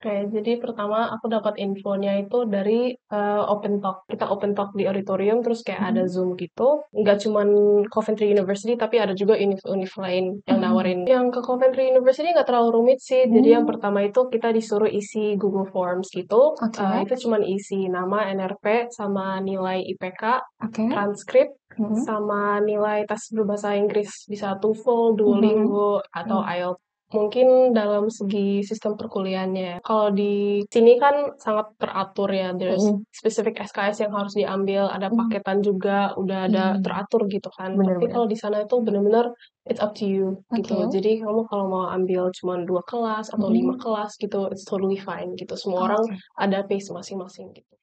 Oke, jadi pertama aku dapat infonya itu dari, open talk. Kita open talk di auditorium, terus kayak ada Mhm. Zoom gitu. Nggak cuman Coventry University, tapi ada juga univ-univ lain yang Mhm. nawarin. Yang ke Coventry University nggak terlalu rumit sih. Jadi yang Mmm, pertama itu kita disuruh isi Google Forms gitu. oke Itu cuman isi nama, NRP, sama nilai IPK, oke. transkrip, Mhm. sama nilai tes berbahasa Inggris. Bisa TOEFL, Mhm. Duolingo, atau Mmm, IELTS. Mungkin dalam segi sistem perkuliahannya. Kalau di sini kan sangat teratur ya, there's mhm. specific SKS yang harus diambil, ada Mmm, paketan juga, udah iya ada iya. teratur gitu kan. Bener Tapi bener. kalau di sana itu bener-bener it's up to you Oke. gitu. Jadi kamu kalau mau ambil cuma 2 kelas atau 5 Mhm. kelas gitu, it's totally fine gitu. Semua orang Oke. ada pace masing-masing gitu.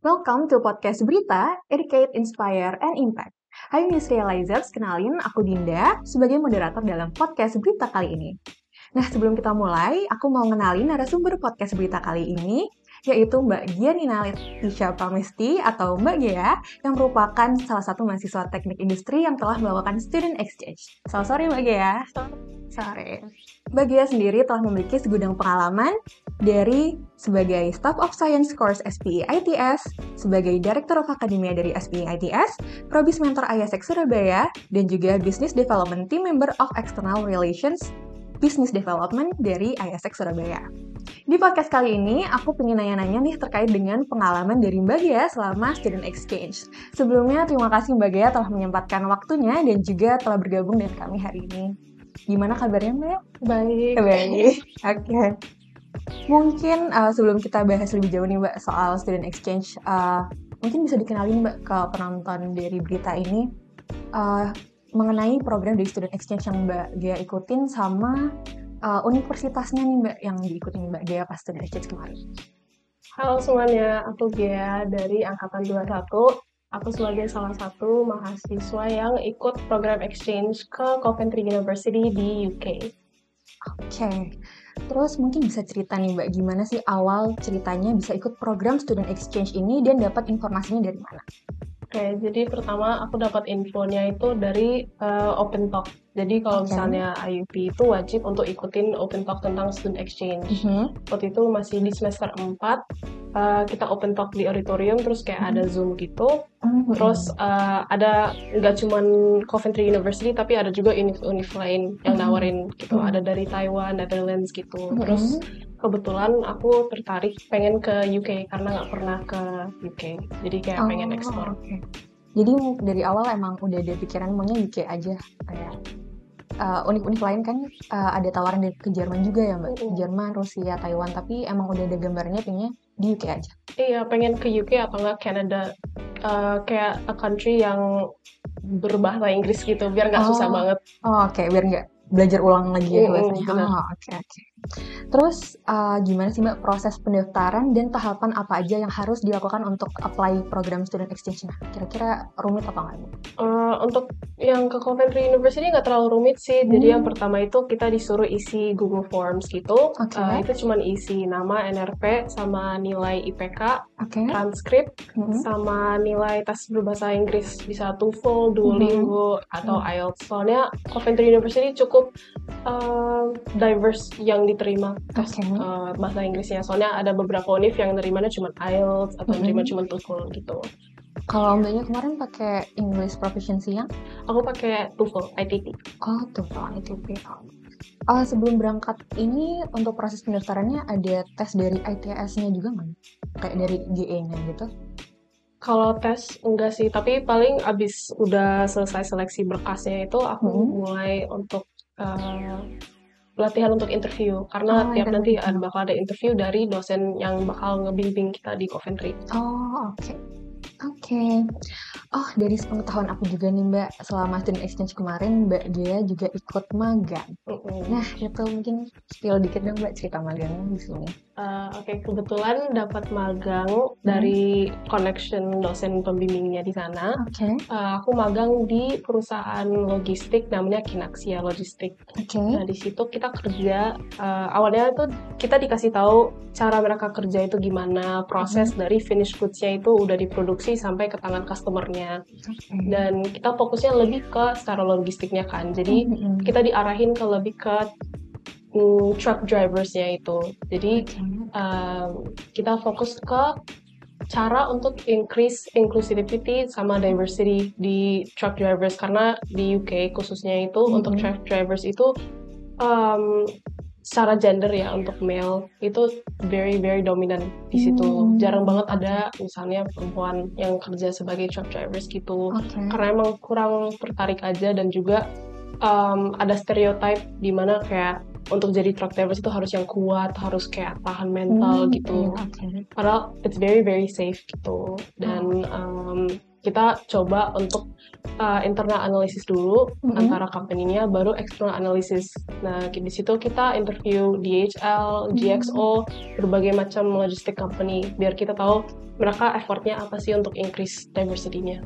Welcome to podcast Berita, Educate, Inspire, and Impact. Hai News Realizers, kenalin aku Dinda sebagai moderator dalam podcast Berita kali ini. Nah, sebelum kita mulai, aku mau ngenalin narasumber podcast Berita kali ini, yaitu Mbak Gianina Leticia Pramesti atau Mbak Gia, yang merupakan salah satu mahasiswa teknik industri yang telah melakukan student exchange. Selamat sore Mbak Gia. Sore. Mbak Gia sendiri telah memiliki segudang pengalaman dari sebagai Staff of Science Course SPI ITS, sebagai Director of Academia dari SPI ITS, Probis Mentor IASEC Surabaya, dan juga Business Development Team Member of External Relations Business Development dari IASEC Surabaya. Di podcast kali ini, aku pengen nanya-nanya nih terkait dengan pengalaman dari Mbak Gia selama student exchange. Sebelumnya, terima kasih Mbak Gia telah menyempatkan waktunya dan juga telah bergabung dengan kami hari ini. Gimana kabarnya Mbak? Baik. Baik, oke. Mungkin sebelum kita bahas lebih jauh nih Mbak soal student exchange, mungkin bisa dikenalin Mbak ke penonton dari berita ini uh, mengenai program dari student exchange yang Mbak Gia ikutin sama universitasnya nih Mbak yang diikutin Mbak Gia pas student exchange kemarin. Halo semuanya, aku Gea dari Angkatan 21. Aku sebagai salah satu mahasiswa yang ikut program exchange ke Coventry University di UK. Oke, terus mungkin bisa cerita nih Mbak, gimana sih awal ceritanya bisa ikut program student exchange ini dan dapat informasinya dari mana? Oke, jadi pertama aku dapat infonya itu dari Open Talk. Jadi kalau Oke. misalnya IUP itu wajib untuk ikutin Open Talk tentang student exchange. Mhm. Waktu itu masih di semester 4, kita Open Talk di auditorium, terus kayak ada Mhm. Zoom gitu. Terus Mhm. ada nggak cuman Coventry University, tapi ada juga univ-univ lain yang Mhm. nawarin gitu. Ada Mhm. dari Taiwan, Netherlands gitu. Terus Mhm. kebetulan aku tertarik pengen ke UK karena nggak pernah ke UK. Jadi kayak pengen Oh, explore. oke. Jadi dari awal emang udah ada pikiran maunya UK aja kayak univ-univ lain kan ada tawaran dari ke Jerman juga ya Mbak, Jerman, Rusia, Taiwan, tapi emang udah ada gambarnya pengennya di UK aja. Iya, pengen ke UK atau nggak Canada. Kayak a country yang berbahasa Inggris gitu, biar nggak susah Oh, banget. oh oke, biar nggak belajar ulang lagi ya bahasanya. Bener. Oh, oke oke. Terus gimana sih Mbak proses pendaftaran dan tahapan apa aja yang harus dilakukan untuk apply program student exchange-nya? Kira-kira rumit apa nggak? Untuk yang ke Coventry University nggak terlalu rumit sih. Jadi yang Hmm, pertama itu kita disuruh isi Google Forms gitu. oke, Itu cuman isi nama, NRP, sama nilai IPK, oke. transkrip, Mhm. sama nilai tes berbahasa Inggris. Bisa TOEFL, Mhm. Duolingo, atau Hmm, IELTS. Soalnya Coventry University cukup diverse yang diterima tes oke. bahasa Inggrisnya. Soalnya ada beberapa univ yang nerimanya cuma IELTS atau nerima Mhm. cuma TOEFL gitu. Kalau Mbaknya kemarin pakai English Proficiency yang? Aku pakai TOEFL, ITT. Oh, tuh, ITP. Sebelum berangkat ini untuk proses pendaftarannya ada tes dari ITS-nya juga nggak? Kayak dari GE-nya gitu? Kalau tes enggak sih, tapi paling abis udah selesai seleksi berkasnya itu aku Mhm. mulai untuk uh, latihan untuk interview. Karena Oh, tiap nanti interview. bakal ada interview dari dosen yang bakal ngebimbing kita di Coventry. Oh, oke. Oke. Oh, dari sepengetahuan aku juga nih Mbak, selama student exchange kemarin Mbak Gia juga ikut magang. Mm-mm. Nah, itu mungkin spill dikit dong Mbak cerita magangnya di sini. Oke, kebetulan dapat magang Mhm. dari connection dosen pembimbingnya di sana. Oke. Aku magang di perusahaan logistik namanya Kinaxia Logistik. Oke. Nah, di situ kita kerja, awalnya tuh kita dikasih tahu cara mereka kerja itu gimana, proses Mhm. dari finish goods-nya itu udah diproduksi sampai ke tangan customer-nya. Oke. Dan kita fokusnya lebih ke secara logistiknya kan. Jadi Mhm. kita diarahin ke lebih ke truck driversnya itu. Jadi kita fokus ke cara untuk increase inclusivity sama diversity di truck drivers, karena di UK khususnya itu untuk truck drivers itu secara gender ya, untuk male itu very very dominant di situ. Jarang banget ada misalnya perempuan yang kerja sebagai truck drivers gitu, karena emang kurang tertarik aja, dan juga ada stereotype di mana kayak untuk jadi truck drivers itu harus yang kuat, harus kayak tahan mental gitu. Padahal it's very very safe gitu. Dan kita coba untuk internal analysis dulu antara company-nya, baru external analysis. Nah, di situ kita interview DHL, GXO, berbagai macam logistic company, biar kita tahu mereka effortnya apa sih untuk increase diversity-nya.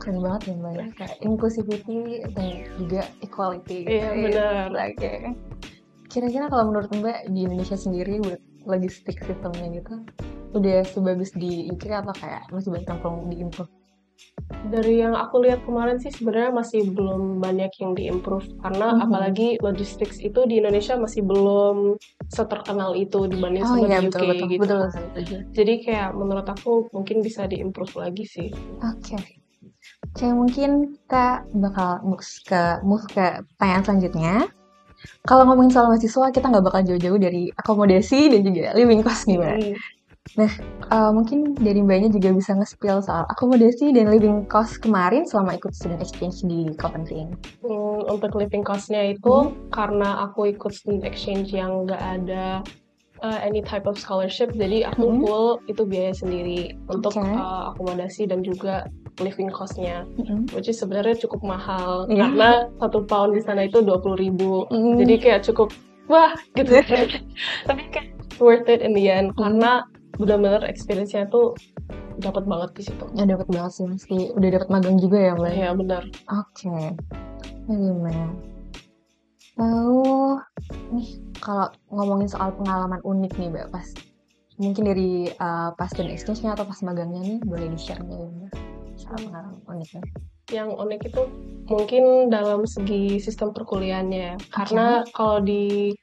Keren banget ya Mbak, kayak inclusivity dan juga equality. Iya, benar. Kira-kira kalau menurut Mbak di Indonesia sendiri buat logistik sistemnya gitu, udah sebagus di UK atau kayak masih banyak yang perlu di-improve? Dari yang aku lihat kemarin sih sebenarnya masih belum banyak yang di-improve, karena apalagi logistics itu di Indonesia masih belum seterkenal itu dibanding sama di UK gitu. Betul. Jadi kayak menurut aku mungkin bisa di-improve lagi sih. Oke, mungkin kita bakal move ke pertanyaan selanjutnya. Kalau ngomongin soal mahasiswa, kita nggak bakal jauh-jauh dari akomodasi dan juga living cost nih Mbak. Nah, mungkin dari Mbaknya juga bisa nge-spill soal akomodasi dan living cost kemarin selama ikut student exchange di Coventry ini. Untuk living cost-nya itu, karena aku ikut student exchange yang nggak ada any type of scholarship, jadi aku full itu biaya sendiri untuk akomodasi dan juga living cost-nya, which is sebenarnya cukup mahal, karena 1 pound di sana itu 20.000, jadi kayak cukup wah gitu. Tapi kayak worth it in the end, karena benar-benar experience-nya tuh dapat banget di situ. Ya dapat banget sih, mesti udah dapat magang juga ya Mbak. Iya benar. Oke. Gimana? Lalu nih kalau ngomongin soal pengalaman unik nih Mbak, pas mungkin dari pas student exchange-nya atau pas magangnya nih, boleh di-share nggak ya Mbak soal pengalaman uniknya? Yang unik itu mungkin dalam segi sistem perkuliahannya, karena kalau di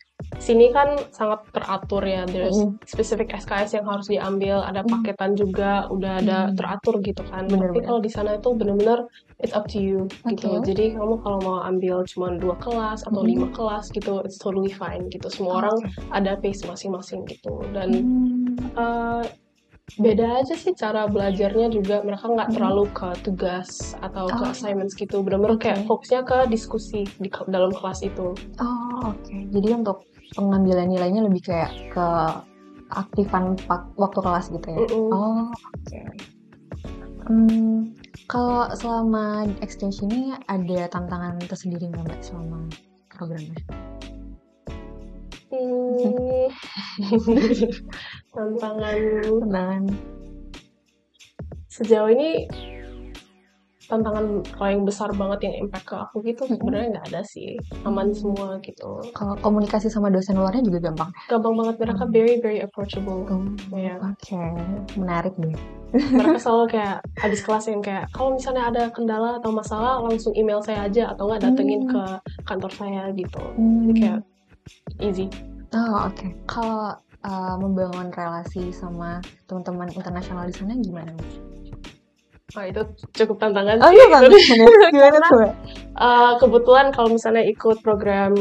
sini kan sangat teratur ya, there's specific SKS yang harus diambil, ada paketan juga, udah ada teratur gitu kan. Tapi kalau di sana itu benar-benar it's up to you gitu. Jadi kamu kalau mau ambil cuma 2 kelas atau 5 kelas gitu, it's totally fine gitu. Semua orang ada pace masing-masing gitu. Dan beda aja sih cara belajarnya juga, mereka nggak terlalu ke tugas atau ke assignments gitu, benar-benar kayak fokusnya ke diskusi di dalam kelas itu. Jadi untuk pengambilan nilainya lebih kayak ke aktifan waktu kelas gitu ya? Kalau selama exchange ini ada tantangan tersendiri nggak Mbak selama programnya? Tantangan sejauh ini, tantangan paling besar banget yang impact ke aku gitu sebenarnya nggak ada sih, aman semua gitu. Kalau komunikasi sama dosen luarnya juga gampang? Gampang banget, mereka very very approachable. Menarik deh. Mereka selalu kayak habis kelas yang kayak kalau misalnya ada kendala atau masalah langsung email saya aja, atau nggak datengin ke kantor saya gitu. Jadi kayak easy. Kalau membangun relasi sama teman-teman internasional di sana gimana? Itu cukup tantangan sih. Gimana tuh? Kebetulan kalau misalnya ikut program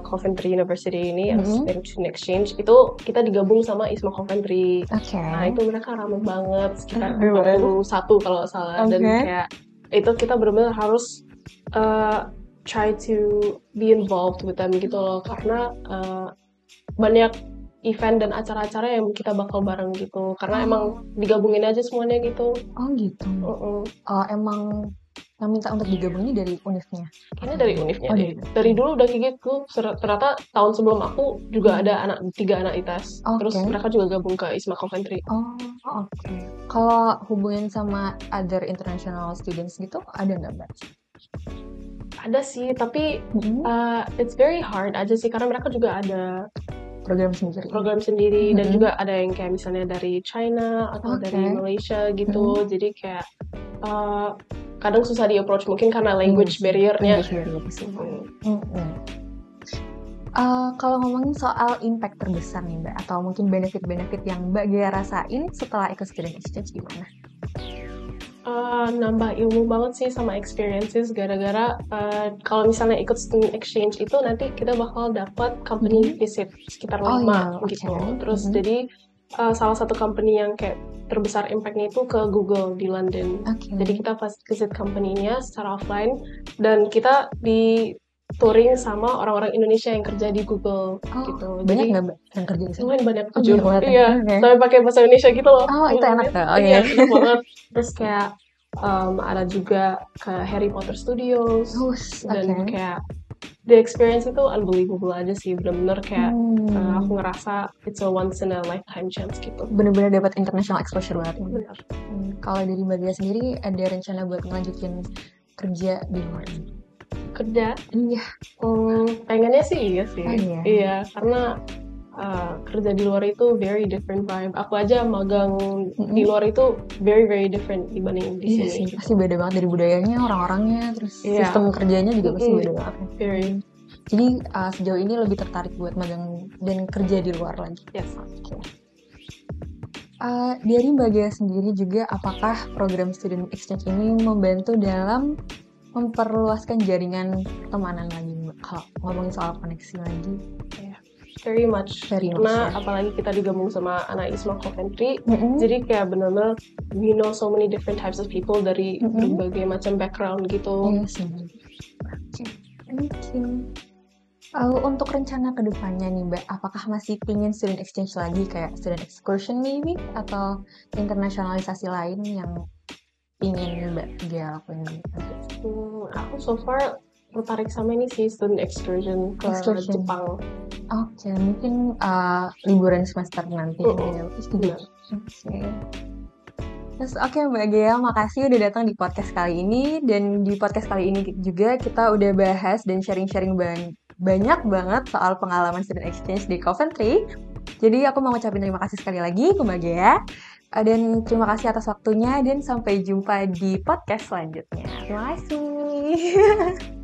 Coventry University ini, student exchange, itu kita digabung sama ISMA Coventry. Nah itu mereka ramai banget, sekitar 41 kalau salah. Dan kayak itu kita benar-benar harus try to be involved with them gitu loh, karena banyak event dan acara-acara yang kita bakal bareng gitu, karena emang digabungin aja semuanya gitu. Emang yang minta untuk digabungnya dari UNIF-nya? Kayaknya dari UNIF-nya deh. Dari dulu udah kayak gitu. Ternyata tahun sebelum aku juga ada 3 anak ITAS. Terus mereka juga gabung ke ISMA Coventry. Kalau hubungin sama other international students gitu, ada nggak Mbak? Ada sih, tapi it's very hard aja sih, karena mereka juga ada program sendiri dan juga ada yang kayak misalnya dari China atau dari Malaysia gitu. Jadi kayak kadang susah di approach, mungkin karena language barrier-nya. Kalau ngomongin soal impact terbesar nih Mbak, atau mungkin benefit-benefit yang Mbak Gea rasain setelah ikut student exchange gimana? Nambah ilmu banget sih sama experiences gara-gara kalau misalnya ikut student exchange itu nanti kita bakal dapat company visit sekitar 5 gitu. Terus jadi salah satu company yang kayak terbesar impact-nya itu ke Google di London. Jadi kita pas visit company-nya secara offline dan kita di touring sama orang-orang Indonesia yang kerja di Google gitu. Banyak nggak Mbak yang kerja di sana? Lumayan banyak, jujur. Iya, sampai pakai bahasa Indonesia gitu loh. Itu enak tuh. Iya, enak banget. Terus kayak ada juga ke Harry Potter Studios dan kayak the experience itu unbelievable aja sih, bener-bener kayak aku ngerasa it's a once in a lifetime chance gitu. Bener-bener dapat international exposure banget. Bener. Kalau dari Mbak Gea sendiri ada rencana buat ngelanjutin kerja di luar? Kerja? Iya. Pengennya sih iya sih. Iya, karena kerja di luar itu very different vibe. Aku aja magang di luar itu very very different dibanding di sini. Sih, pasti beda banget dari budayanya, orang-orangnya, terus sistem kerjanya juga pasti beda banget. Jadi sejauh ini lebih tertarik buat magang dan kerja di luar lagi. Yes. Dari Mbak Gea sendiri juga, apakah program student exchange ini membantu dalam memperluaskan jaringan pertemanan lagi, kalau ngomongin soal koneksi lagi? Very much. Karena apalagi kita digabung sama anak ISMA Coventry, jadi kayak benar-benar we know so many different types of people dari berbagai macam background gitu. Untuk rencana kedepannya nih Mbak, apakah masih pingin student exchange lagi kayak student excursion maybe, atau internasionalisasi lain yang ingin Mbak Gea lakuin? Aku so far tertarik sama ini sih, student excursion ke Jepang. Mungkin liburan semester nanti. Terus Mbak Gea, makasih udah datang di podcast kali ini. Dan di podcast kali ini juga kita udah bahas dan sharing-sharing banyak banget soal pengalaman student exchange di Coventry. Jadi aku mau ngucapin terima kasih sekali lagi ke Mbak Gea. Dan terima kasih atas waktunya, dan sampai jumpa di podcast selanjutnya. Terima kasih.